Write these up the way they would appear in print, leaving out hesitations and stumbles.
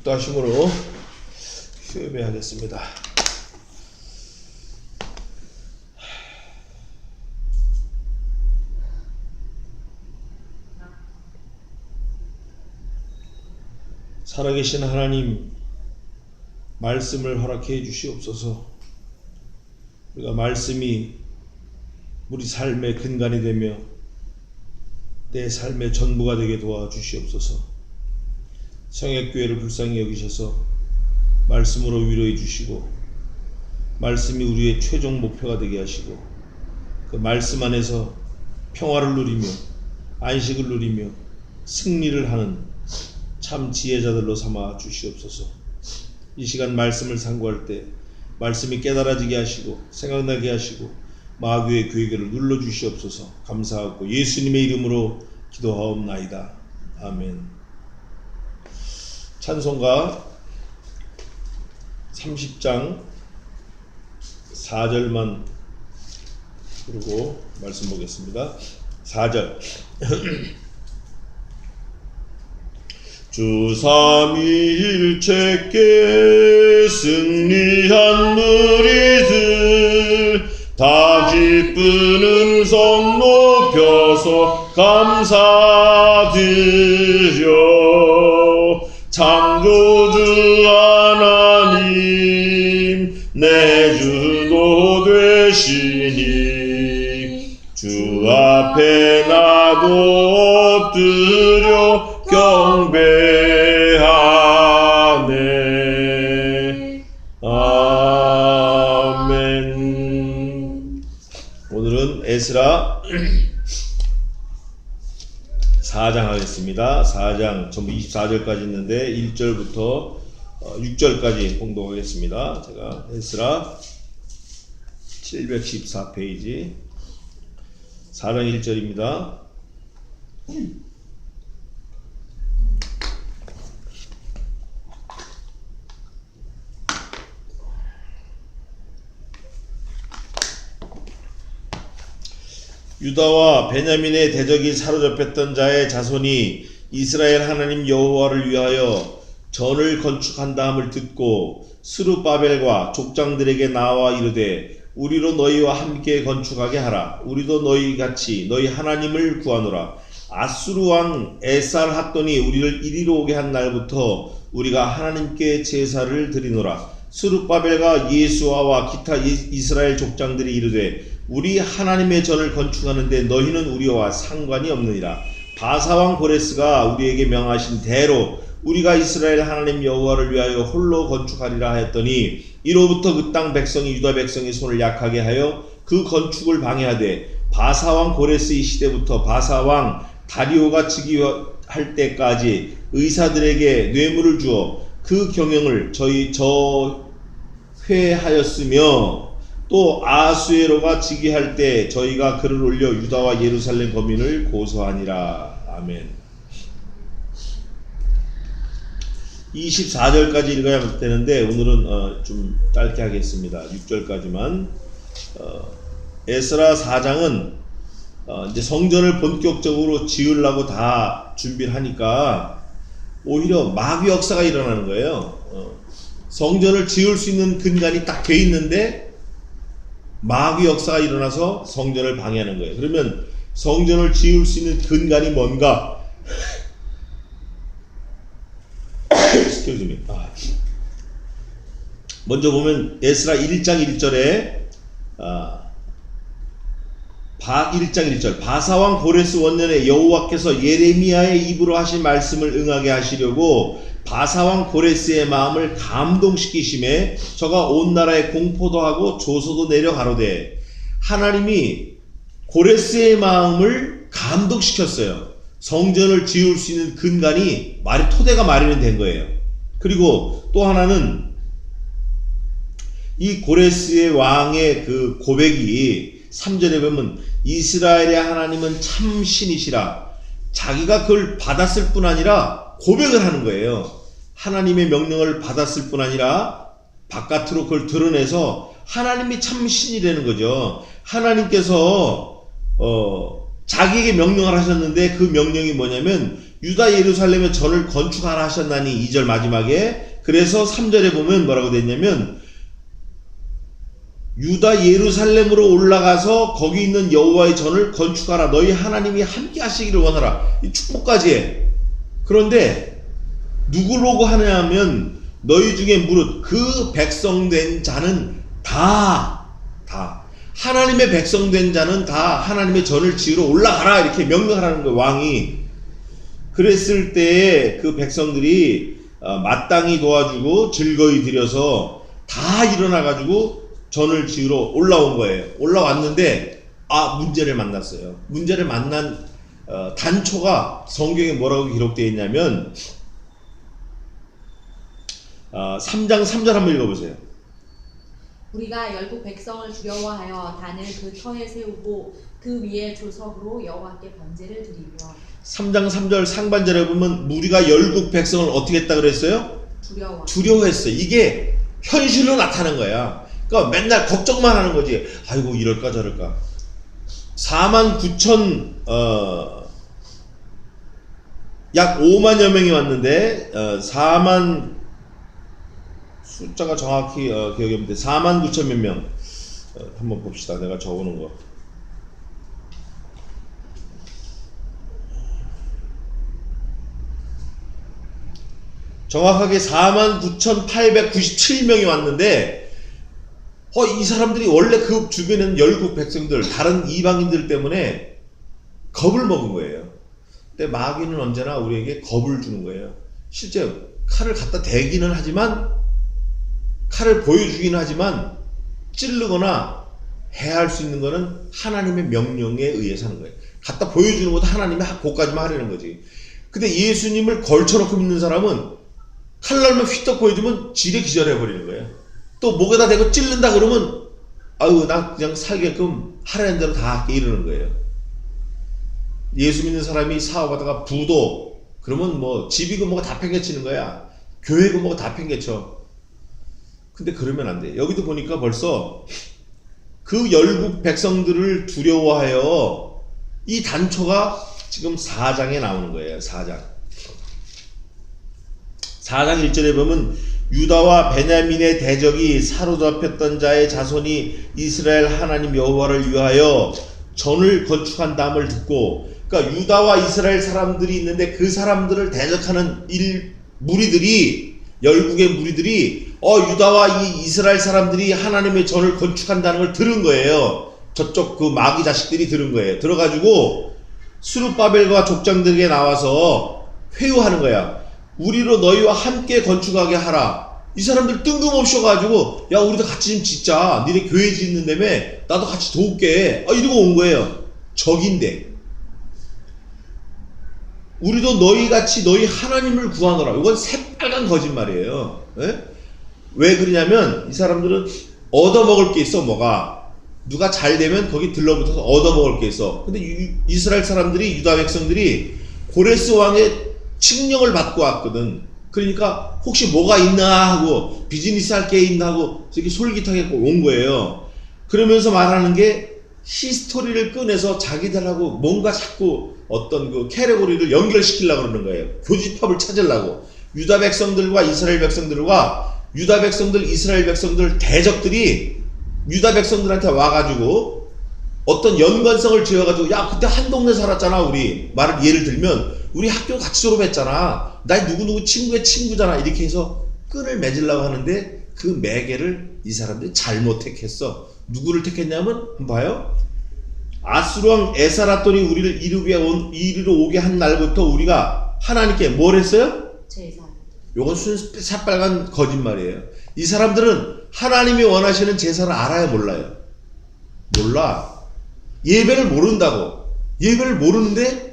묵다심으로 예배하겠습니다. 살아계신 하나님, 말씀을 허락해 주시옵소서. 우리가 말씀이 우리 삶의 근간이 되며 내 삶의 전부가 되게 도와주시옵소서. 성약교회를 불쌍히 여기셔서 말씀으로 위로해 주시고, 말씀이 우리의 최종 목표가 되게 하시고, 그 말씀 안에서 평화를 누리며 안식을 누리며 승리를 하는 참 지혜자들로 삼아 주시옵소서. 이 시간 말씀을 상고할 때 말씀이 깨달아지게 하시고 생각나게 하시고 마귀의 괴계를 눌러주시옵소서. 감사하고 예수님의 이름으로 기도하옵나이다. 아멘. 찬송가 30장 4절만 부르고 말씀 보겠습니다. 4절 주 삼위일체께 승리한 무리들 다 기쁜 음성 높여서 감사드려. 창조주 하나님 내 주도 되시니 주 앞에 나도 엎드려 경배하네. 아멘. 오늘은 에스라 4장 하겠습니다. 4장 전부 24절까지 있는데 1절부터 6절까지 봉독하겠습니다. 제가 에스라 714페이지 4장 1절입니다. 유다와 베냐민의 대적이 사로잡혔던 자의 자손이 이스라엘 하나님 여호와를 위하여 전을 건축한다 함을 듣고 스룹바벨과 족장들에게 나와 이르되 우리로 너희와 함께 건축하게 하라. 우리도 너희같이 너희 하나님을 구하노라. 아수르 왕 에살핫돈이 우리를 이리로 오게 한 날부터 우리가 하나님께 제사를 드리노라. 스룹바벨과 예수아와 기타 이스라엘 족장들이 이르되 우리 하나님의 전을 건축하는데 너희는 우리와 상관이 없느니라. 바사왕 고레스가 우리에게 명하신 대로 우리가 이스라엘 하나님 여호와를 위하여 홀로 건축하리라 하였더니 이로부터 그 땅 백성이 유다 백성의 손을 약하게 하여 그 건축을 방해하되 바사왕 고레스의 시대부터 바사왕 다리오가 즉위할 때까지 의사들에게 뇌물을 주어 그 경영을 회하였으며 또 아수에로가 즉위할 때 저희가 그를 올려 유다와 예루살렘 거민을 고소하니라. 아멘. 24절까지 읽어야 되는데 오늘은 좀 짧게 하겠습니다. 6절까지만. 에스라 4장은 이제 성전을 본격적으로 지으려고 다 준비를 하니까 오히려 마귀 역사가 일어나는 거예요. 성전을 지을 수 있는 근간이 딱 돼 있는데 마귀 역사가 일어나서 성전을 방해하는 거예요. 그러면 성전을 지을 수 있는 근간이 뭔가? 먼저 보면 에스라 1장 1절에 1장 1절 바사왕 고레스 원년에 여호와께서 예레미야의 입으로 하신 말씀을 응하게 하시려고 바사왕 고레스의 마음을 감동시키심에 저가 온 나라에 공포도 하고 조소도 내려 가로되. 하나님이 고레스의 마음을 감동시켰어요. 성전을 지을 수 있는 근간이 토대가 마련된 거예요. 그리고 또 하나는 이 고레스의 왕의 그 고백이 3절에 보면 이스라엘의 하나님은 참 신이시라. 자기가 그걸 받았을 뿐 아니라 고백을 하는 거예요. 하나님의 명령을 받았을 뿐 아니라 바깥으로 그걸 드러내서 하나님이 참 신이라는 거죠. 하나님께서 자기에게 명령을 하셨는데 그 명령이 뭐냐면 유다 예루살렘에 전을 건축하라 하셨나니 2절 마지막에. 그래서 3절에 보면 뭐라고 됐냐면 유다 예루살렘으로 올라가서 거기 있는 여호와의 전을 건축하라. 너희 하나님이 함께 하시기를 원하라. 이 축복까지 해. 그런데 누구로고 하냐면 너희 중에 무릇 그 백성된 자는 다 하나님의 백성된 자는 다 하나님의 전을 지으러 올라가라 이렇게 명령하라는 거예요. 왕이. 그랬을 때에 그 백성들이 마땅히 도와주고 즐거이 드려서 다 일어나가지고 전을 지으러 올라온 거예요. 올라왔는데 문제를 만났어요. 문제를 만난 단초가 성경에 뭐라고 기록되어 있냐면 3장 3절 한번 읽어보세요. 우리가 열국 백성을 두려워하여 단을 그 터에 세우고 그 위에 조석으로 여호와께 번제를 드리며. 3장 3절 상반절에 보면 우리가 열국 백성을 어떻게 했다 그랬어요? 두려워했어요. 이게 현실로 나타난 거야. 그러니까 맨날 걱정만 하는 거지. 아이고 이럴까 저럴까. 49,000 약 5만여 명이 왔는데 4만 숫자가 정확히 기억이 없는데 49,000 몇 명. 한번 봅시다. 내가 적어놓은 거. 정확하게 49,897명이 왔는데 이 사람들이 원래 그 주변에는 열국 백성들 다른 이방인들 때문에 겁을 먹은 거예요. 근데 마귀는 언제나 우리에게 겁을 주는 거예요. 실제 칼을 갖다 대기는 하지만 칼을 보여주기는 하지만 찌르거나 해할 수 있는 거는 하나님의 명령에 의해서 하는 거예요. 갖다 보여주는 것도 하나님이 그거까지만 하려는 거지. 근데 예수님을 걸쳐놓고 믿는 사람은 칼날만 휘떡 보여주면 지레 기절해버리는 거예요. 또 목에다 대고 찔른다 그러면 나 그냥 살게끔 하라는 대로 다 할게 이러는 거예요. 예수 믿는 사람이 사업하다가 부도 그러면 뭐 집이고 뭐가 다 팽개치는 거야. 교회고 뭐가 다 팽개쳐. 근데 그러면 안 돼. 여기도 보니까 벌써 그 열국 백성들을 두려워하여 이 단초가 지금 4장에 나오는 거예요. 4장 1절에 보면 유다와 베냐민의 대적이 사로잡혔던 자의 자손이 이스라엘 하나님 여호와를 위하여 전을 건축한 다음을 듣고, 그러니까 유다와 이스라엘 사람들이 있는데 그 사람들을 대적하는 무리들이, 열국의 무리들이 유다와 이 이스라엘 사람들이 하나님의 전을 건축한다는 걸 들은 거예요. 저쪽 그 마귀 자식들이 들은 거예요. 들어가지고 스룹바벨과 족장들에게 나와서 회유하는 거야. 우리로 너희와 함께 건축하게 하라. 이 사람들 뜬금없이 와가지고 야 우리도 같이 좀 짓자. 니네 교회 짓는다며 나도 같이 도울게. 이러고 온 거예요. 적인데 우리도 너희같이 너희 하나님을 구하노라. 이건 새빨간 거짓말이에요. 에? 왜 그러냐면 이 사람들은 얻어먹을 게 있어. 뭐가 누가 잘 되면 거기 들러붙어서 얻어먹을 게 있어. 근데 이스라엘 사람들이, 유다 백성들이 고레스 왕의 칙령을 받고 왔거든. 그러니까 혹시 뭐가 있나 하고 비즈니스 할 게 있나 하고 이렇게 솔깃하게 온 거예요. 그러면서 말하는 게 히스토리를 꺼내서 자기들하고 뭔가 자꾸 어떤 그 캐러고리를 연결시키려고 그러는 거예요. 교집합을 찾으려고. 유다 백성들과 이스라엘 백성들과 유다 백성들, 이스라엘 백성들 대적들이 유다 백성들한테 와가지고 어떤 연관성을 지어가지고 야 그때 한 동네 살았잖아 우리. 예를 들면 우리 학교 같이 졸업했잖아. 나 누구누구 친구의 친구잖아. 이렇게 해서 끈을 맺으려고 하는데 그 매개를 이 사람들이 잘못 택했어. 누구를 택했냐면 한번 봐요. 아수르왕 에사라돈이 우리를 이리로 오게 한 날부터 우리가 하나님께 뭘 했어요? 제사. 요건 새빨간 거짓말이에요. 이 사람들은 하나님이 원하시는 제사를 알아요, 몰라요? 몰라. 예배를 모른다고. 예배를 모르는데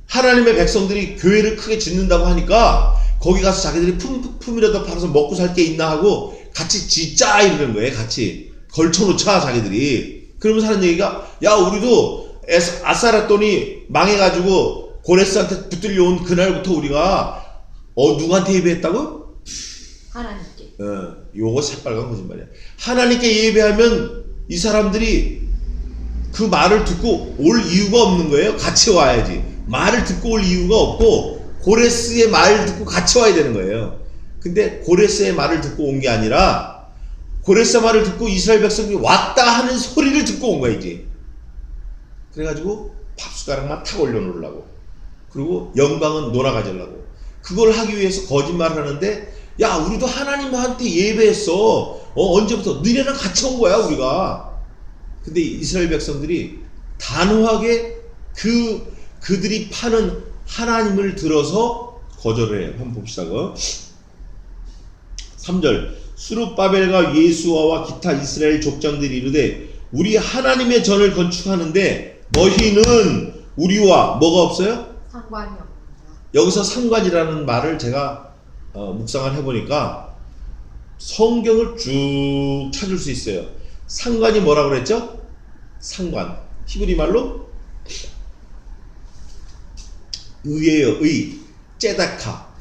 하나님의 백성들이 교회를 크게 짓는다고 하니까 거기 가서 자기들이 품이라도 팔아서 먹고 살 게 있나 하고 같이 짓자 이러는 거예요. 같이 걸쳐놓자 자기들이. 그러면서 하는 얘기가 야 우리도 아사라돈이 망해가지고 고레스한테 붙들려 온 그날부터 우리가 누구한테 예배했다고? 하나님께. 요거 새빨간 거짓말이야. 하나님께 예배하면 이 사람들이 그 말을 듣고 올 이유가 없는 거예요. 같이 와야지. 말을 듣고 올 이유가 없고 고레스의 말 듣고 같이 와야 되는 거예요. 근데 고레스의 말을 듣고 온 게 아니라 고레스 말을 듣고 이스라엘 백성이 왔다 하는 소리를 듣고 온 거야 이제. 그래가지고 밥숟가락만 탁 올려놓으려고, 그리고 영광은 놀아가지려고, 그걸 하기 위해서 거짓말을 하는데, 야 우리도 하나님한테 예배했어. 언제부터? 너네랑 같이 온 거야 우리가. 근데 이스라엘 백성들이 단호하게 그들이 파는 하나님을 들어서 거절을 해요. 한번 봅시다. 3절 스룹바벨과 예수아와 기타 이스라엘 족장들이 이르되 우리 하나님의 전을 건축하는데 너희는 우리와 뭐가 없어요? 상관이 없느냐. 여기서 상관이라는 말을 제가 묵상을 해보니까 성경을 쭉 찾을 수 있어요. 상관이 뭐라고 그랬죠? 상관. 히브리 말로 의예요. 의. 째다카.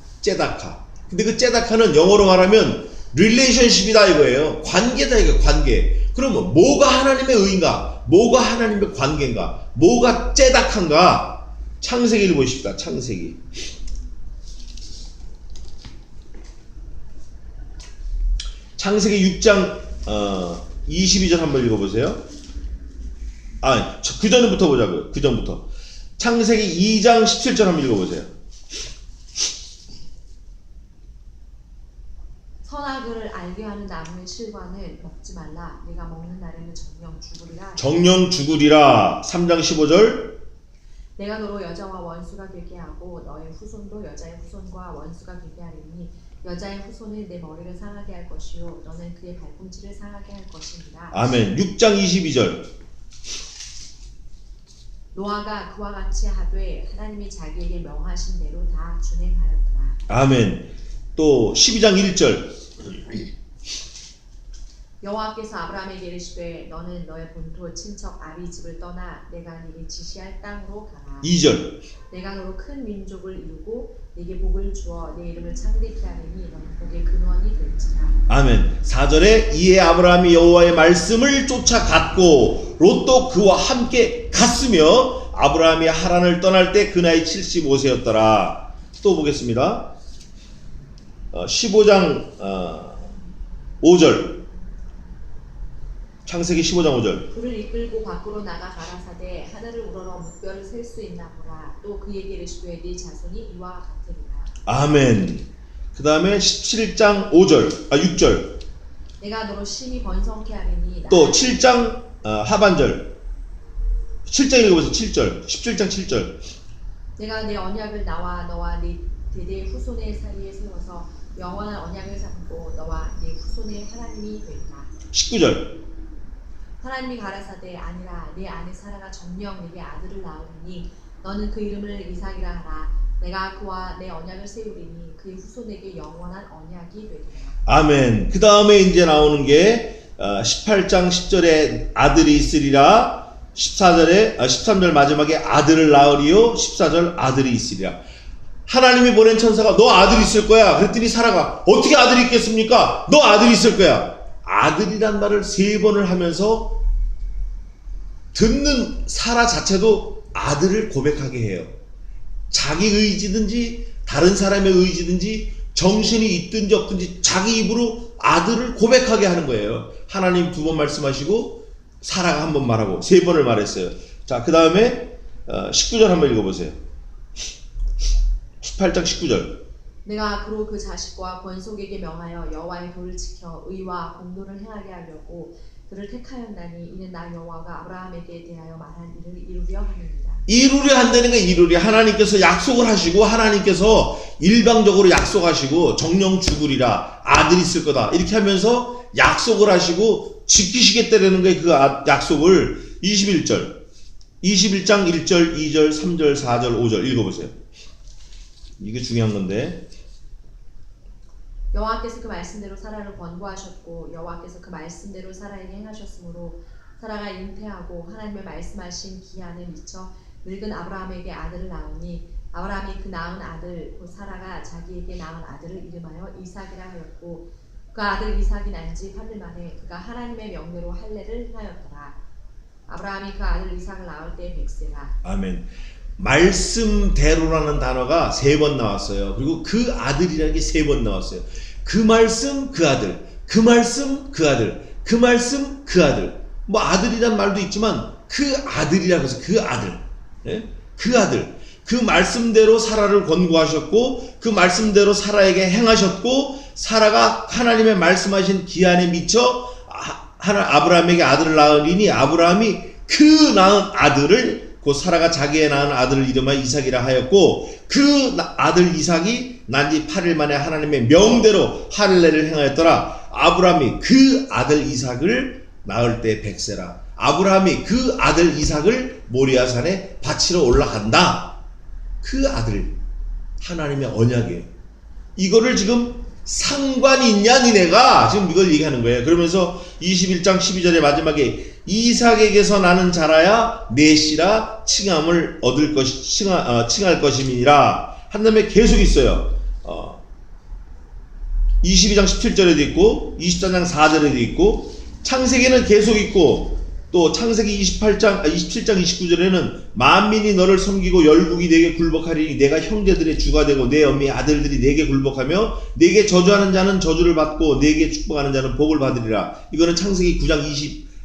근데 그 째다카는 영어로 말하면 릴레이션십이다 이거예요. 관계다 이거, 관계. 그러면 뭐가 하나님의 의인가? 뭐가 하나님의 관계인가? 뭐가 째다칸가? 창세기를 보십시다. 창세기 6장 22절 한번 읽어보세요. 그 전부터 보자고요. 그 전부터. 창세기 2장 17절 한번 읽어보세요. 선악을 알게 하는 나무의 실과는 먹지 말라. 네가 먹는 날에는 정령 죽으리라. 정령 죽으리라. 3장 15절. 내가 너로 여자와 원수가 되게 하고 너의 후손도 여자의 후손과 원수가 되게 하리니 여자의 후손은 내 머리를 상하게 할 것이요 너는 그의 발꿈치를 상하게 할 것이니라. 아멘. 6장 22절. 노아가 그와 같이 하되 하나님이 자기에게 명하신 대로 다 준행하였더라. 아멘. 또 12장 1절. 여호와께서 아브라함에게 이르시되 너는 너의 본토 친척 아비 집을 떠나 내가 네게 지시할 땅으로 가라. 2절. 내가 너로 큰 민족을 이루고 네게 복을 주어 내 이름을 창대케 하리니 너는 복의 근원이 될지라. 아멘. 4절에 이에 아브라함이 여호와의 말씀을 쫓아갔고 롯도 그와 함께 갔으며 아브라함이 하란을 떠날 때 그 나이 75세였더라. 또 보겠습니다. 15장 5절. 창세기 15장 5절. 그를 이끌고 밖으로 나가 가라사대 하늘을 우러러 뭇별을 셀 수 있나 보라. 또 그에게 이르시되 네 자손이 이와 같으리라. 아멘. 그 다음에 17장 6절. 내가 너로 심히 번성케 하리니 또 7장 하반절. 7장 읽어보세요. 7절. 17장 7절. 내가 내 언약을 나와 너와 네 대대 후손의 사이에 세워서 영원한 언약을 삼고 너와 네 후손의 하나님이 되리라. 19절. 하나님이 가라사대 아니라 내 아내 사라가 정녕 네게 아들을 낳으리니 너는 그 이름을 이삭이라 하라. 내가 그와 내 언약을 세우리니 그의 후손에게 영원한 언약이 되리라. 아멘. 그 다음에 이제 나오는 게 18장 10절에 아들이 있으리라. 13절 마지막에 아들을 낳으리요. 14절 아들이 있으리라. 하나님이 보낸 천사가 너 아들 있을 거야. 그랬더니 사라가 어떻게 아들이 있겠습니까? 너 아들 있을 거야. 아들이란 말을 3번을 하면서 듣는 사라 자체도 아들을 고백하게 해요. 자기 의지든지 다른 사람의 의지든지 정신이 있든지 없든지 자기 입으로 아들을 고백하게 하는 거예요. 하나님 2번 말씀하시고 사라가 1번 말하고 3번을 말했어요. 자, 그 다음에 19절 한번 읽어보세요. 18장 19절. 내가 그로 그 자식과 권속에게 명하여 여호와의 도를 지켜 의와 공도를 행하게 하려고 그를 택하였나니 이는 나 여호와가 아브라함에게 대하여 말한 일을 이루려 함이니라. 이루려 한다는 게 이루려. 하나님께서 약속을 하시고 하나님께서 일방적으로 약속하시고 정령 죽으리라. 아들이 있을 거다. 이렇게 하면서 약속을 하시고 지키시겠다라는 게 그 약속을 21절. 21장 1절, 2절, 3절, 4절, 5절 읽어보세요. 이게 중요한 건데. 여호와께서 그 말씀대로 사라를 권고하셨고 여호와께서 그 말씀대로 사라에게 행하셨으므로 사라가 잉태하고 하나님의 말씀하신 기한을 미쳐 늙은 아브라함에게 아들을 낳으니 아브라함이 그 낳은 아들 곧 사라가 자기에게 낳은 아들을 이름하여 이삭이라 하였고 그 아들 이삭이 난 지 8일 만에 그가 하나님의 명대로 할례를 행하였더라. 아브라함이 그 아들 이삭을 낳을 때 100세라. 아멘. 말씀대로라는 단어가 3번 나왔어요. 그리고 그 아들이라는 게 3번 나왔어요. 그 말씀, 그 아들, 그 말씀, 그 아들, 그 말씀, 그 아들. 뭐 아들이란 말도 있지만 그 아들이라고 해서 그 아들, 예? 그 아들. 그 말씀대로 사라를 권고하셨고 그 말씀대로 사라에게 행하셨고 사라가 하나님의 말씀하신 기한에 미쳐 아브라함에게 아들을 낳으리니 아브라함이 그 낳은 아들을 곧 사라가 자기의 낳은 아들을 이름하여 이삭이라 하였고 그 아들 이삭이 난 지 8일 만에 하나님의 명대로 할례를 행하였더라. 아브라함이 그 아들 이삭을 낳을 때 100세라. 아브라함이 그 아들 이삭을 모리아산에 바치러 올라간다. 그 아들 하나님의 언약이에요. 이거를 지금 상관이 있냐 니네가 지금 이걸 얘기하는 거예요. 그러면서 21장 12절의 마지막에 이삭에게서 나는 자라야 내 씨라 칭함을 얻을 칭할 것임이니라 한 다음에 계속 있어요. 22장 17절에도 있고 24장 4절에도 있고 창세기는 계속 있고 또 창세기 27장 29절에는 만민이 너를 섬기고 열국이 내게 굴복하리니 내가 형제들의 주가 되고 내 어미의 아들들이 내게 굴복하며 내게 저주하는 자는 저주를 받고 내게 축복하는 자는 복을 받으리라. 이거는 창세기 9장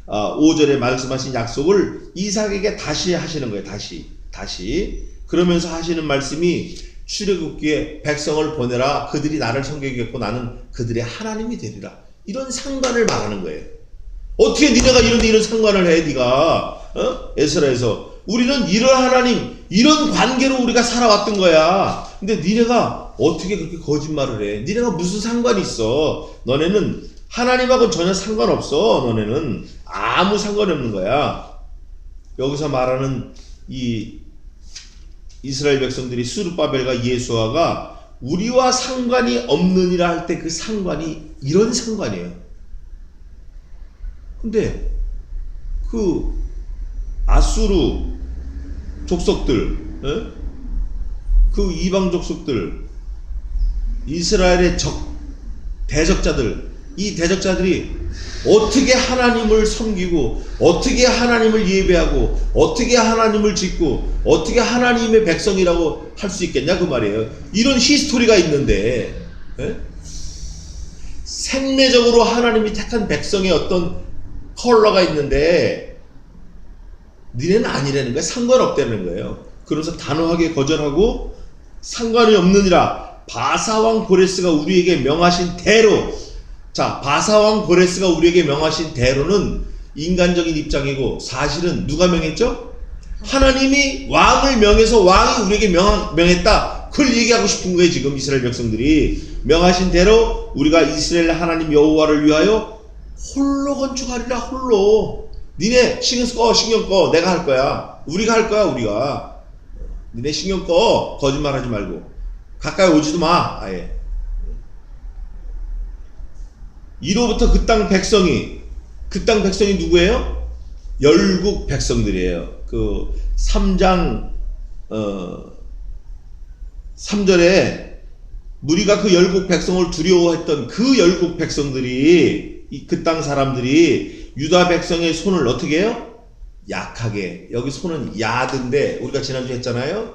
25절에 말씀하신 약속을 이삭에게 다시 하시는 거예요. 다시 그러면서 하시는 말씀이 출애굽기에 백성을 보내라. 그들이 나를 섬기겠고 나는 그들의 하나님이 되리라. 이런 상관을 말하는 거예요. 어떻게 니네가 이런 상관을 해, 니가? 에스라에서. 우리는 이런 하나님, 이런 관계로 우리가 살아왔던 거야. 근데 니네가 어떻게 그렇게 거짓말을 해? 니네가 무슨 상관이 있어? 너네는 하나님하고 전혀 상관없어. 너네는 아무 상관이 없는 거야. 여기서 말하는 이 이스라엘 백성들이 스룹바벨과 예수아가 우리와 상관이 없느니라 할 때 그 상관이 이런 상관이에요. 근데 그 아수르 족속들, 그 이방 족속들, 이스라엘의 대적자들, 이 대적자들이 어떻게 하나님을 섬기고 어떻게 하나님을 예배하고 어떻게 하나님을 짓고 어떻게 하나님의 백성이라고 할 수 있겠냐 그 말이에요. 이런 히스토리가 있는데 생내적으로 하나님이 택한 백성의 어떤 컬러가 있는데 니네는 아니라는 거야. 상관없다는 거예요. 그러면서 단호하게 거절하고 상관이 없느니라. 바사왕 고레스가 우리에게 명하신 대로. 자, 바사왕 고레스가 우리에게 명하신 대로는 인간적인 입장이고 사실은 누가 명했죠? 하나님이 왕을 명해서 왕이 우리에게 명했다. 그걸 얘기하고 싶은 거예요. 지금 이스라엘 백성들이 명하신 대로 우리가 이스라엘 하나님 여호와를 위하여 홀로 건축하리라. 홀로. 니네 신경 꺼. 내가 할 거야. 우리가 할 거야. 우리가. 니네 신경 꺼. 거짓말하지 말고 가까이 오지도 마. 아예. 이로부터 그 땅 백성이 누구예요? 열국 백성들이에요. 그 3장 3절에 무리가 그 열국 백성을 두려워했던 그 열국 백성들이 그 땅 사람들이 유다 백성의 손을 어떻게 해요? 약하게. 여기 손은 야드인데 우리가 지난주에 했잖아요.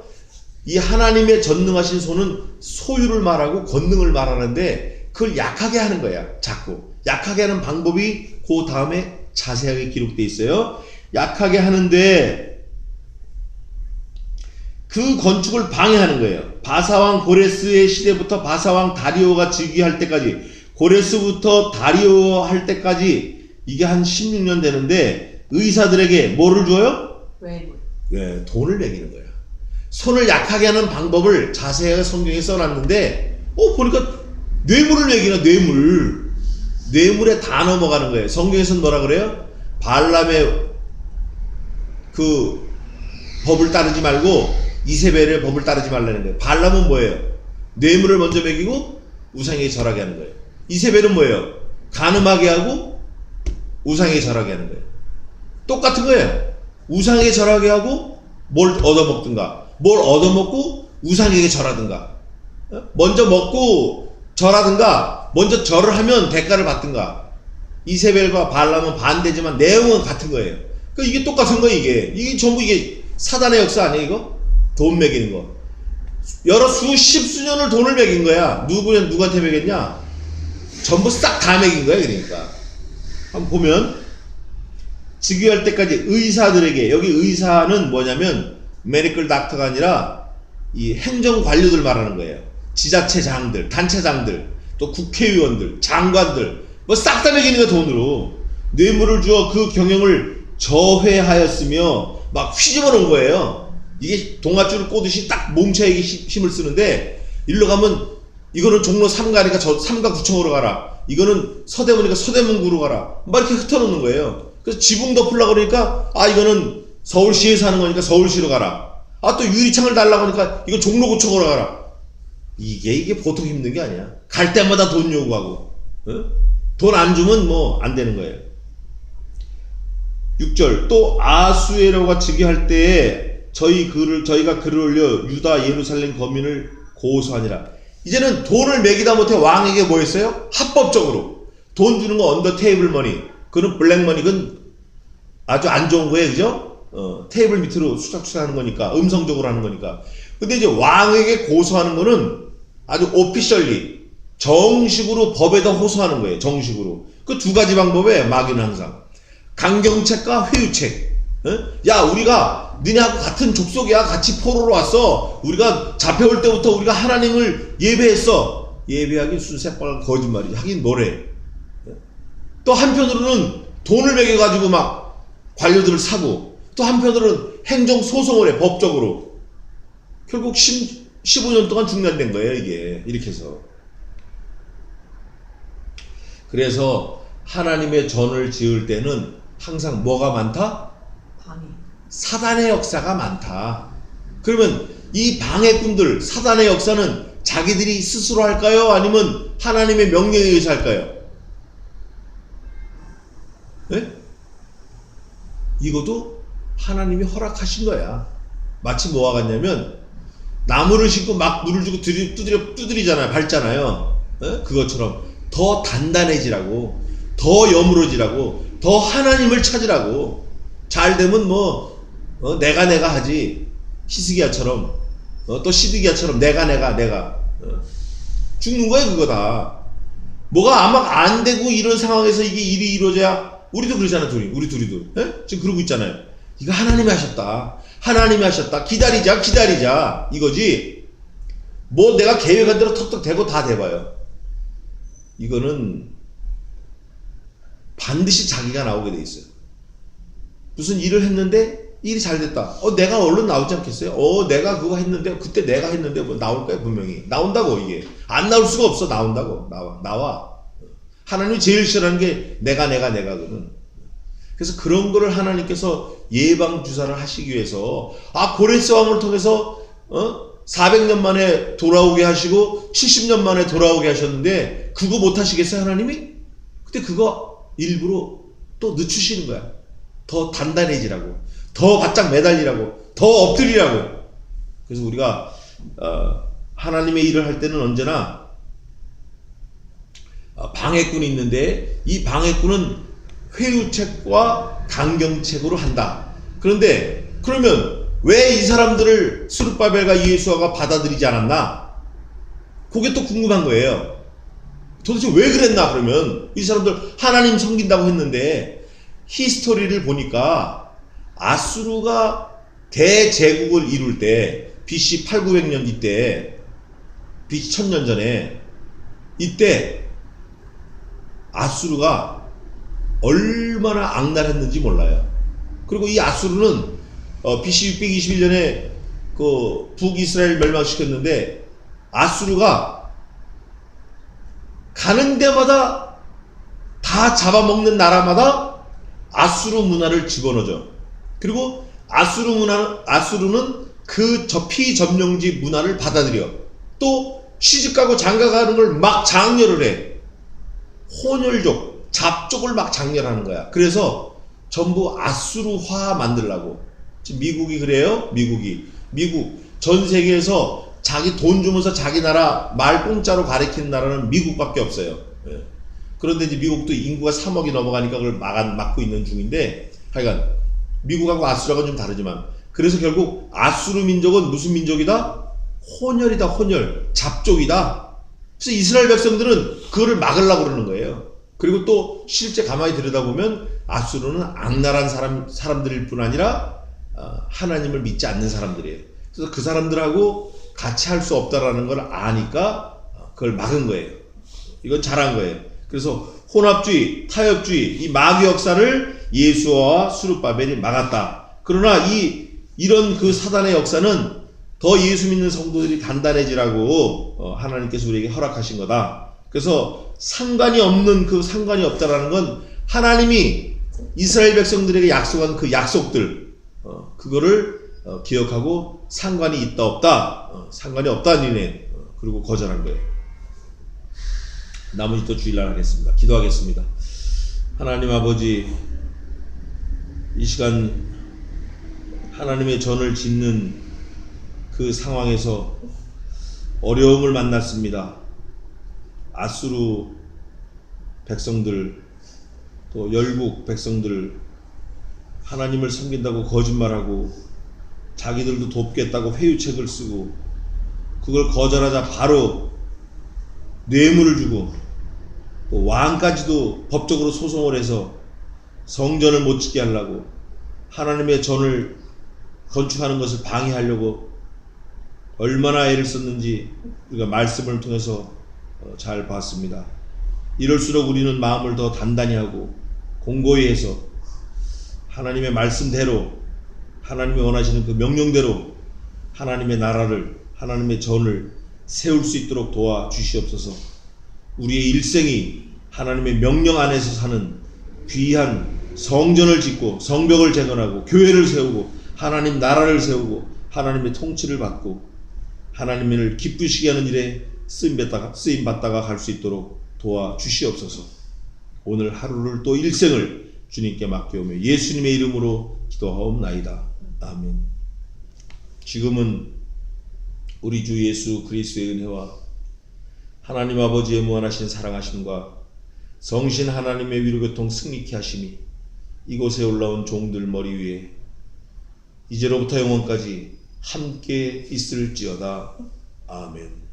이 하나님의 전능하신 손은 소유를 말하고 권능을 말하는데 그걸 약하게 하는 거야. 자꾸 약하게 하는 방법이 그 다음에 자세하게 기록되어 있어요. 약하게 하는데 그 건축을 방해하는 거예요. 바사왕 고레스의 시대부터 바사왕 다리오가 즉위할 때까지, 고레스부터 다리오 할 때까지 이게 한 16년 되는데 의사들에게 뭐를 줘요? 외물. 네, 돈을 매기는 거야. 손을 약하게 하는 방법을 자세하게 성경에 써놨는데 보니까 뇌물을 매기나. 뇌물에 다 넘어가는 거예요. 성경에서는 뭐라 그래요? 발람의 그 법을 따르지 말고 이세벨의 법을 따르지 말라는 거예요. 발람은 뭐예요? 뇌물을 먼저 매기고 우상에게 절하게 하는 거예요. 이세벨은 뭐예요? 간음하게 하고 우상에게 절하게 하는 거예요. 똑같은 거예요. 우상에게 절하게 하고 뭘 얻어먹든가, 뭘 얻어먹고 우상에게 절하든가, 먼저 먹고 절하든가, 먼저 절을 하면 대가를 받든가. 이세벨과 발람은 반대지만 내용은 같은 거예요. 그러니까 이게 똑같은 거예요. 이게 전부 이게 사단의 역사 아니에요? 이거? 돈 매기는 거. 여러 십수년을 돈을 매긴 거야. 누구한테 매겼냐? 전부 싹 다 매긴 거야. 그러니까 한번 보면 즉위할 때까지 의사들에게, 여기 의사는 뭐냐면 메디컬 닥터가 아니라 이 행정 관료들 말하는 거예요. 지자체장들, 단체장들, 또 국회의원들, 장관들 뭐 싹 다 매기는 거야. 돈으로 뇌물을 주어 그 경영을 저회하였으며 막 휘집어 놓은 거예요. 이게 동아줄을 꼬듯이 딱 몸체에 힘을 쓰는데, 일로 가면 이거는 종로 3가니까 저 3가 구청으로 가라, 이거는 서대문이니까 서대문구로 가라, 막 이렇게 흩어놓는 거예요. 그래서 지붕 덮으려고 그러니까 이거는 서울시에서 하는 거니까 서울시로 가라, 또 유리창을 달라고 하니까 이거 종로구청으로 가라. 이게 보통 힘든 게 아니야. 갈 때마다 돈 요구하고, 돈 안 주면 뭐 안 되는 거예요. 6절, 또 아수에로가 즉위할 때에 저희가 글을 올려 유다 예루살렘 거민을 고소하니라. 이제는 돈을 매기다 못해 왕에게 뭐 했어요? 합법적으로 돈 주는 거 언더 테이블 머니, 그건 블랙 머니, 그건 아주 안 좋은 거예요. 그죠? 테이블 밑으로 수작수작 하는 거니까, 음성적으로 하는 거니까. 근데 이제 왕에게 고소하는 거는 아주 오피셜리, 정식으로 법에다 호소하는 거예요. 정식으로. 그 두 가지 방법에 마귀는 항상 강경책과 회유책. 야, 우리가 니네하고 같은 족속이야. 같이 포로로 왔어. 우리가 잡혀올 때부터 우리가 하나님을 예배했어. 예배하기 순새빨간 거짓말이지. 하긴 뭐래. 또 한편으로는 돈을 매겨가지고 막 관료들을 사고, 또 한편으로는 행정소송을 해. 법적으로. 결국 15년 동안 중단된 거예요. 이게 이렇게 해서. 그래서 하나님의 전을 지을 때는 항상 뭐가 많다? 방해. 사단의 역사가 많다. 그러면 이 방해꾼들, 사단의 역사는 자기들이 스스로 할까요? 아니면 하나님의 명령에 의해서 할까요? 네? 이것도 하나님이 허락하신 거야. 마치 뭐와 같냐면 나무를 심고 막 물을 주고 두드리잖아요. 밟잖아요. 네? 그것처럼 더 단단해지라고, 더 여물어지라고, 더 하나님을 찾으라고. 잘 되면 뭐 내가 하지. 히스기야처럼, 또 시드기야처럼 내가 죽는 거야. 그거 다. 뭐가 아마 안 되고 이런 상황에서 이게 일이 이루어져야, 우리도 그러잖아. 우리 둘이도. 에? 지금 그러고 있잖아요. 이거 하나님이 하셨다. 하나님이 하셨다. 기다리자. 이거지. 뭐 내가 계획한 대로 턱턱 대고 다 돼봐요. 이거는 반드시 자기가 나오게 돼 있어요. 무슨 일을 했는데 일이 잘 됐다. 내가 얼른 나오지 않겠어요? 내가 그거 했는데, 그때 내가 했는데 뭐 나올 거야. 분명히 나온다고. 이게 안 나올 수가 없어. 나온다고. 나와. 하나님이 제일 싫어하는 게 내가 그는. 그래서 그런 거를 하나님께서 예방 주사를 하시기 위해서, 고레스 왕을 통해서 400년 만에 돌아오게 하시고 70년 만에 돌아오게 하셨는데, 그거 못 하시겠어요, 하나님이? 근데 그거 일부러 또 늦추시는 거야. 더 단단해지라고, 더 바짝 매달리라고, 더 엎드리라고. 그래서 우리가 하나님의 일을 할 때는 언제나 방해꾼이 있는데, 이 방해꾼은 회유책과 강경책으로 한다. 그런데 그러면 왜 이 사람들을 스룹바벨과 이에수아가 받아들이지 않았나? 그게 또 궁금한 거예요. 도대체 왜 그랬나? 그러면 이 사람들 하나님 섬긴다고 했는데, 히스토리를 보니까 아수르가 대제국을 이룰 때, BC 8900년 이때, BC 1000년 전에, 이때 아수르가 얼마나 악랄했는지 몰라요. 그리고 이 아수르는 BC 621년에 그 북이스라엘 멸망시켰는데, 아수르가 가는 데마다 다 잡아먹는 나라마다 아수르 문화를 집어넣어줘. 그리고 아수르는 그 피점령지 문화를 받아들여. 또 시집가고 장가가는 걸 막 장려를 해. 혼혈족, 잡족을 막 장렬하는 거야. 그래서 전부 아수르화 만들라고. 지금 미국이 그래요. 미국 전 세계에서 자기 돈 주면서 자기 나라 말 공짜로 가리키는 나라는 미국밖에 없어요. 예. 그런데 이제 미국도 인구가 3억이 넘어가니까 그걸 막고 있는 중인데, 하여간 미국하고 아수르하고는 좀 다르지만, 그래서 결국 아수르 민족은 무슨 민족이다? 혼혈이다. 혼혈. 잡족이다. 그래서 이스라엘 백성들은 그거를 막으려고 그러는 거예요. 그리고 또 실제 가만히 들여다보면 아수르는 악랄한 사람들일 뿐 아니라 하나님을 믿지 않는 사람들이에요. 그래서 그 사람들하고 같이 할 수 없다라는 걸 아니까 그걸 막은 거예요. 이건 잘한 거예요. 그래서 혼합주의, 타협주의, 이 마귀 역사를 예수와 스룹바벨이 막았다. 그러나 이런 그 사단의 역사는 더 예수 믿는 성도들이 단단해지라고 하나님께서 우리에게 허락하신 거다. 그래서 상관이 없다라는 건 하나님이 이스라엘 백성들에게 약속한 그 약속들, 그거를 기억하고 상관이 있다 없다, 상관이 없다는 의미에 그리고 거절한 거예요. 나머지 또 주일날 하겠습니다. 기도하겠습니다. 하나님 아버지, 이 시간 하나님의 전을 짓는 그 상황에서 어려움을 만났습니다. 아수르 백성들, 또 열국 백성들, 하나님을 섬긴다고 거짓말하고 자기들도 돕겠다고 회유책을 쓰고 그걸 거절하자 바로 뇌물을 주고 또 왕까지도 법적으로 소송을 해서 성전을 못 짓게 하려고, 하나님의 전을 건축하는 것을 방해하려고 얼마나 애를 썼는지 우리가 말씀을 통해서 잘 봤습니다. 이럴수록 우리는 마음을 더 단단히 하고 공고히 해서 하나님의 말씀대로, 하나님이 원하시는 그 명령대로 하나님의 나라를, 하나님의 전을 세울 수 있도록 도와주시옵소서. 우리의 일생이 하나님의 명령 안에서 사는 귀한 성전을 짓고 성벽을 재건하고 교회를 세우고 하나님 나라를 세우고 하나님의 통치를 받고 하나님을 기쁘시게 하는 일에 쓰임받다가 갈 수 있도록 도와주시옵소서. 오늘 하루를 또 일생을 주님께 맡겨오며 예수님의 이름으로 기도하옵나이다. 아멘. 지금은 우리 주 예수 그리스도의 은혜와 하나님 아버지의 무한하신 사랑하심과 성신 하나님의 위로교통 승리케 하심이 이곳에 올라온 종들 머리 위에 이제로부터 영원까지 함께 있을지어다. 아멘.